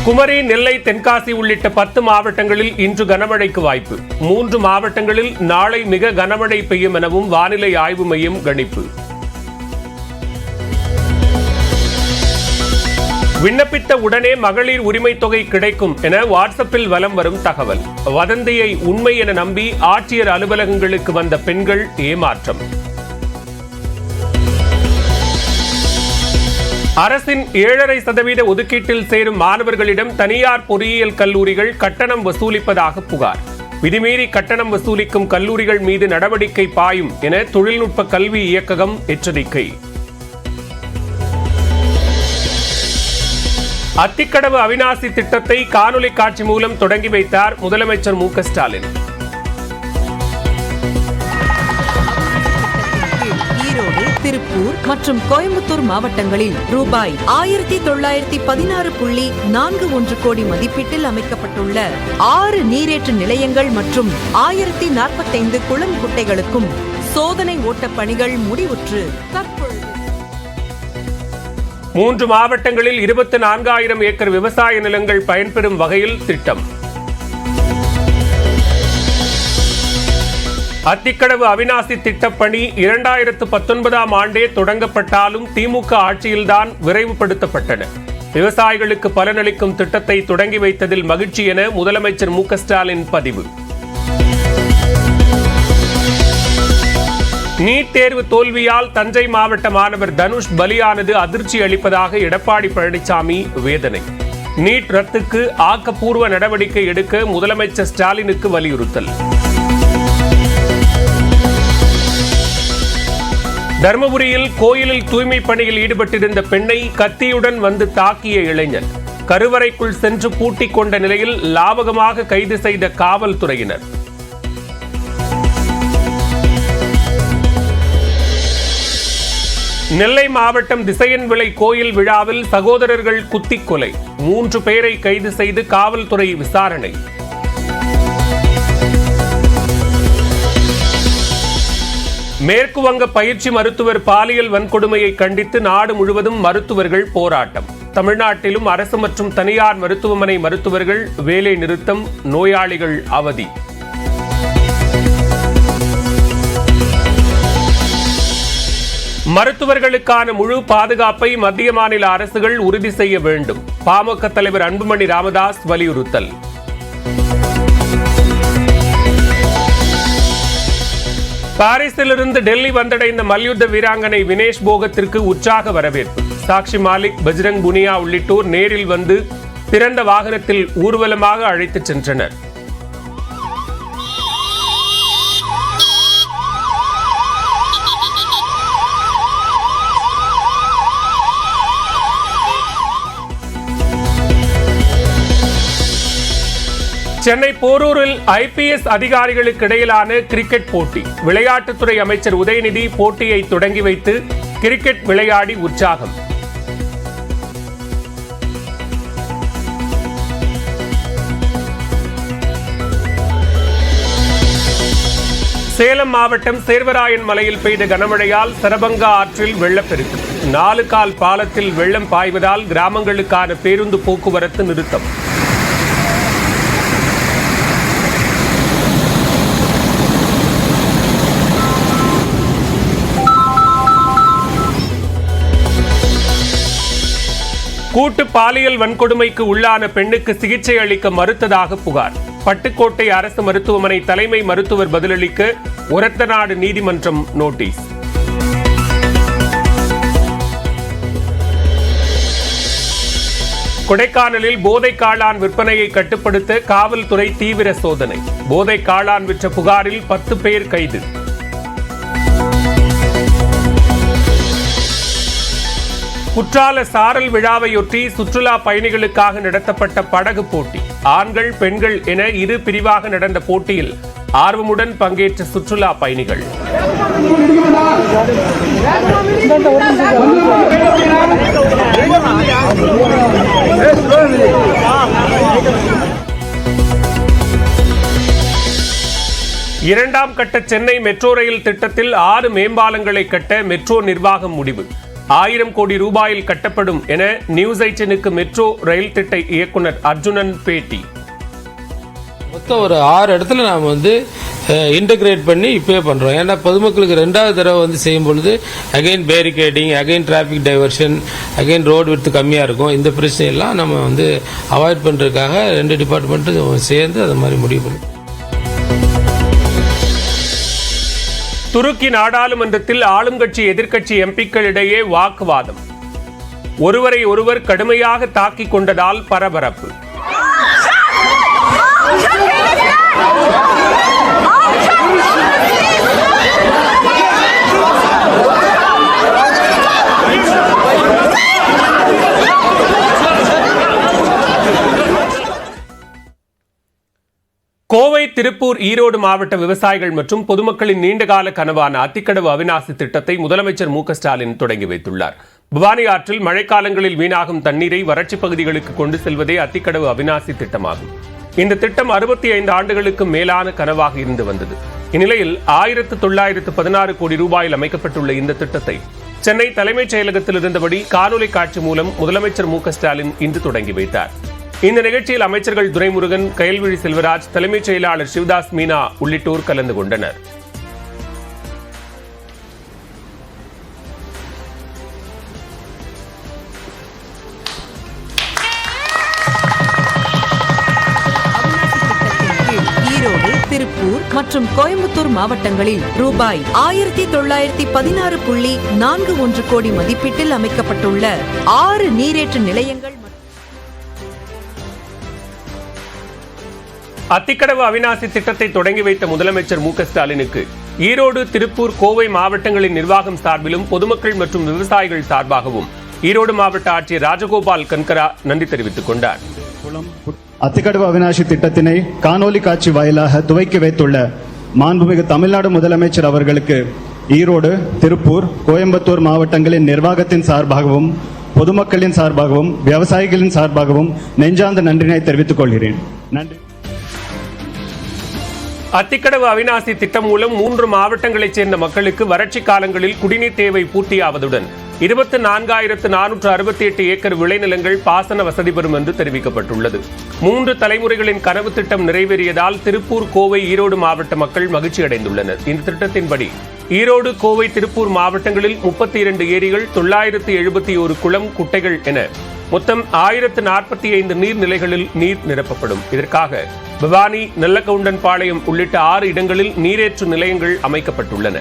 குமரி, நெல்லை, தென்காசி உள்ளிட்ட 10 மாவட்டங்களில் இன்று கனமழைக்கு வாய்ப்பு. 3 மாவட்டங்களில் நாளை மிக கனமழை பெய்யும் எனவும் வானிலை ஆய்வு மையம் கணிப்பு. விண்ணப்பித்த உடனே மகளிர் உரிமை தொகை கிடைக்கும் என வாட்ஸ்அப்பில் வலம் வரும் தகவல். வதந்தியை உண்மை என நம்பி ஆட்சியர் அலுவலகங்களுக்கு வந்த பெண்கள் ஏமாற்றம். அரசின் 7.5% ஒதுக்கீட்டில் சேரும் மாணவர்களிடம் தனியார் பொறியியல் கல்லூரிகள் கட்டணம் வசூலிப்பதாக புகார். விதிமீறி கட்டணம் வசூலிக்கும் கல்லூரிகள் மீது நடவடிக்கை பாயும் என தொழில்நுட்ப கல்வி இயக்ககம் எச்சரிக்கை. அத்திக்கடவு அவிநாசி திட்டத்தை காணொலி காட்சி மூலம் தொடங்கி வைத்தார் முதலமைச்சர் மு.க.ஸ்டாலின். திருப்பூர் மற்றும் கோயம்புத்தூர் மாவட்டங்களில் ரூபாய் 1916.41 கோடி மதிப்பீட்டில் அமைக்கப்பட்டுள்ள 6 நீரேற்று நிலையங்கள் மற்றும் 1045 குளம் குட்டைகளுக்கும் சோதனை ஓட்டப் பணிகள் முடிவுற்று தற்பொழுது 3 மாவட்டங்களில் 24,000 ஏக்கர் விவசாய நிலங்கள் பயன்பெறும் வகையில் திட்டம். அத்திக்கடவு அவிநாசி திட்டப்பணி 2019ஆம் ஆண்டே தொடங்கப்பட்டாலும் திமுக ஆட்சியில்தான் விரைவுபடுத்தப்பட்டன. விவசாயிகளுக்கு பலனளிக்கும் திட்டத்தை தொடங்கி வைத்ததில் மகிழ்ச்சி என முதலமைச்சர் மு.க.ஸ்டாலின் பதிவு. நீட் தேர்வு தோல்வியால் தஞ்சை மாவட்ட மாணவர் தனுஷ் பலியானது அதிர்ச்சி அளிப்பதாக எடப்பாடி பழனிசாமி வேதனை. நீட் ரத்துக்கு ஆக்கப்பூர்வ நடவடிக்கை எடுக்க முதலமைச்சர் ஸ்டாலினுக்கு வலியுறுத்தல். தர்மபுரியில் கோயிலில் தூய்மை பணியில் ஈடுபட்டிருந்த பெண்ணை கத்தியுடன் வந்து தாக்கிய இளைஞர். கருவறைக்குள் சென்று பூட்டிக் கொண்ட நிலையில் லாவகமாக கைது செய்த காவல்துறையினர். நெல்லை மாவட்டம் திசையன்விளை கோயில் விழாவில் சகோதரர்கள் குத்திக் கொலை. 3 பேரை கைது செய்து காவல்துறை விசாரணை. மேற்கு வங்க பயிற்சி மருத்துவர் பாலியல் வன்கொடுமையை கண்டித்து நாடு முழுவதும் மருத்துவர்கள் போராட்டம். தமிழ்நாட்டிலும் அரசு மற்றும் தனியார் மருத்துவமனை மருத்துவர்கள் வேலை நிறுத்தம், நோயாளிகள் அவதி. மருத்துவர்களுக்கான முழு பாதுகாப்பை மத்திய மாநில அரசுகள் உறுதி செய்ய வேண்டும். பாமக தலைவர் அன்புமணி ராமதாஸ் வலியுறுத்தல். பாரிஸிலிருந்து டெல்லி வந்தடைந்த மல்யுத்த வீராங்கனை வினேஷ் போகத்திற்கு உற்சாக வரவேற்பு. சாக்ஷி மாலிக், பஜ்ரங் புனியா உள்ளிட்டோர் நேரில் வந்து திறந்த வாகனத்தில் ஊர்வலமாக அழைத்துச் சென்றனர். சென்னை போரூரில் ஐபிஎஸ் அதிகாரிகளுக்கு இடையிலான கிரிக்கெட் போட்டி. விளையாட்டுத்துறை அமைச்சர் உதயநிதி போட்டியை தொடங்கி வைத்து கிரிக்கெட் விளையாடி உற்சாகம். சேலம் மாவட்டம் சேர்வராயன் மலையில் பெய்த கனமழையால் சரபங்கா ஆற்றில் வெள்ளப்பெருக்கு. 4 கால் பாலத்தில் வெள்ளம் பாய்வதால் கிராமங்களுக்கான பேருந்து போக்குவரத்து நிறுத்தம். கூட்டு பாலியல் வன்கொடுமைக்கு உள்ளான பெண்ணுக்கு சிகிச்சை அளிக்க மறுத்ததாக புகார். பட்டுக்கோட்டை அரசு மருத்துவமனை தலைமை மருத்துவர் பதிலளிக்க ஒரத்தநாடு நீதிமன்றம் நோட்டீஸ். கொடைக்கானலில் போதை காளான் விற்பனையை கட்டுப்படுத்த காவல்துறை தீவிர சோதனை. போதை காளான் விற்ற புகாரில் 10 பேர் கைது. குற்றால சாரல் விழாவையொட்டி சுற்றுலா பயணிகளுக்காக நடத்தப்பட்ட படகு போட்டி. ஆண்கள், பெண்கள் என 2 பிரிவாக நடந்த போட்டியில் ஆர்வமுடன் பங்கேற்ற சுற்றுலா பயணிகள். இரண்டாம் கட்ட சென்னை மெட்ரோ ரயில் திட்டத்தில் 6 மேம்பாலங்களை கட்ட மெட்ரோ நிர்வாகம் முடிவு. 1000 கோடி ரூபாயில் கட்டப்படும் என நியூஸ் 18க்கு மெட்ரோ ரயில் திட்ட இயக்குனர் அர்ஜுனன் பேட்டி. மொத்தம் ஒரு 6 இடத்துல நாம் இன்டகிரேட் பண்ணி இப்போயே பண்ணுறோம். ஏன்னா பொதுமக்களுக்கு 2வது தடவை செய்யும் பொழுது again barricading, again traffic diversion, again road விடுத்து கம்மியாக இருக்கும். இந்த பிரச்சனையெல்லாம் நம்ம அவாய்ட் பண்ணுறதுக்காக 2 டிபார்ட்மெண்ட்டும் சேர்ந்து அது மாதிரி முடிவு பண்ணி. துருக்கி நாடாளுமன்றத்தில் ஆளும் கட்சி எதிர்க்கட்சி எம்பிக்களிடையே வாக்குவாதம். ஒருவரை ஒருவர் கடுமையாக தாக்கிக் கொண்டதால் பரபரப்பு. கோவை, திருப்பூர், ஈரோடு மாவட்ட விவசாயிகள் மற்றும் பொதுமக்களின் நீண்டகால கனவான அத்திக்கடவு அவிநாசி திட்டத்தை முதலமைச்சர் மு.க.ஸ்டாலின் தொடங்கி வைத்துள்ளார். பவானி ஆற்றில் மழைக்காலங்களில் வீணாகும் தண்ணீரை வறட்சி பகுதிகளுக்கு கொண்டு செல்வதே அத்திக்கடவு அவிநாசி திட்டமாகும். இந்த திட்டம் 65 ஆண்டுகளுக்கு மேலான கனவாக இருந்து வந்தது. இந்நிலையில் 1916 கோடி ரூபாயில் அமைக்கப்பட்டுள்ள இந்த திட்டத்தை சென்னை தலைமைச் செயலகத்தில் இருந்தபடி காணொலி காட்சி மூலம் முதலமைச்சர் மு.க.ஸ்டாலின் இன்று தொடங்கி வைத்தார். இந்த நிகழ்ச்சியில் அமைச்சர்கள் துரைமுருகன், கயல்விழி செல்வராஜ், தலைமைச் செயலாளர் சிவதாஸ் மீனா உள்ளிட்டோர் கலந்து கொண்டனர். ஈரோடு, திருப்பூர் மற்றும் கோயம்புத்தூர் மாவட்டங்களில் ரூபாய் 1916.41 கோடி மதிப்பீட்டில் அமைக்கப்பட்டுள்ள 6 நீரேற்று நிலையங்கள். அத்திக்கடவு அவிநாசி திட்டத்தை தொடங்கி வைத்த முதலமைச்சர் மு.க.ஸ்டாலினுக்கு ஈரோடு, திருப்பூர், கோவை மாவட்டங்களின் நிர்வாகம் சார்பிலும் பொதுமக்கள் மற்றும் விவசாயிகள் சார்பாகவும் ஈரோடு மாவட்ட ஆட்சியர் ராஜகோபால் கன்கரா நன்றி தெரிவித்துக் கொண்டார். அத்திக்கடவு அவிநாசி திட்டத்தினை காணொலி காட்சி வாயிலாக துவக்கி வைத்துள்ள மாண்புமிகு தமிழ்நாடு முதலமைச்சர் அவர்களுக்கு ஈரோடு, திருப்பூர், கோயம்புத்தூர் மாவட்டங்களின் நிர்வாகத்தின் சார்பாகவும் பொதுமக்களின் சார்பாகவும் விவசாயிகளின் சார்பாகவும் நெஞ்சார்ந்த நன்றினை தெரிவித்துக் கொள்கிறேன். நன்றி. அத்திக்கடவு அவிநாசி திட்டம் மூலம் 3 மாவட்டங்களைச் சேர்ந்த மக்களுக்கு வறட்சி காலங்களில் குடிநீர் தேவை பூர்த்தியாவதுடன் 24,468 ஏக்கர் விளைநிலங்கள் பாசன வசதி பெறும் என்று தெரிவிக்கப்பட்டுள்ளது. 3 தலைமுறைகளின் கனவு திட்டம் நிறைவேறியதால் திருப்பூர், கோவை, ஈரோடு மாவட்ட மக்கள் மகிழ்ச்சி அடைந்துள்ளனர். இந்த திட்டத்தின்படி ஈரோடு, கோவை, திருப்பூர் மாவட்டங்களில் 32 ஏரிகள், 971 குளம், குட்டைகள் என மொத்தம் 1045 நீர்நிலைகளில் நீர் நிரப்பப்படும். இதற்காக பவானி, நல்லகவுண்டன்பாளையம் உள்ளிட்ட 6 இடங்களில் நீரேற்று நிலையங்கள் அமைக்கப்பட்டுள்ளன.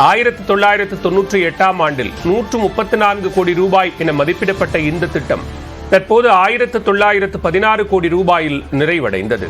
1998ஆம் ஆண்டில் 134 கோடி ரூபாய் என மதிப்பிடப்பட்ட இந்த திட்டம் தற்போது 1916 கோடி ரூபாயில் நிறைவடைந்தது.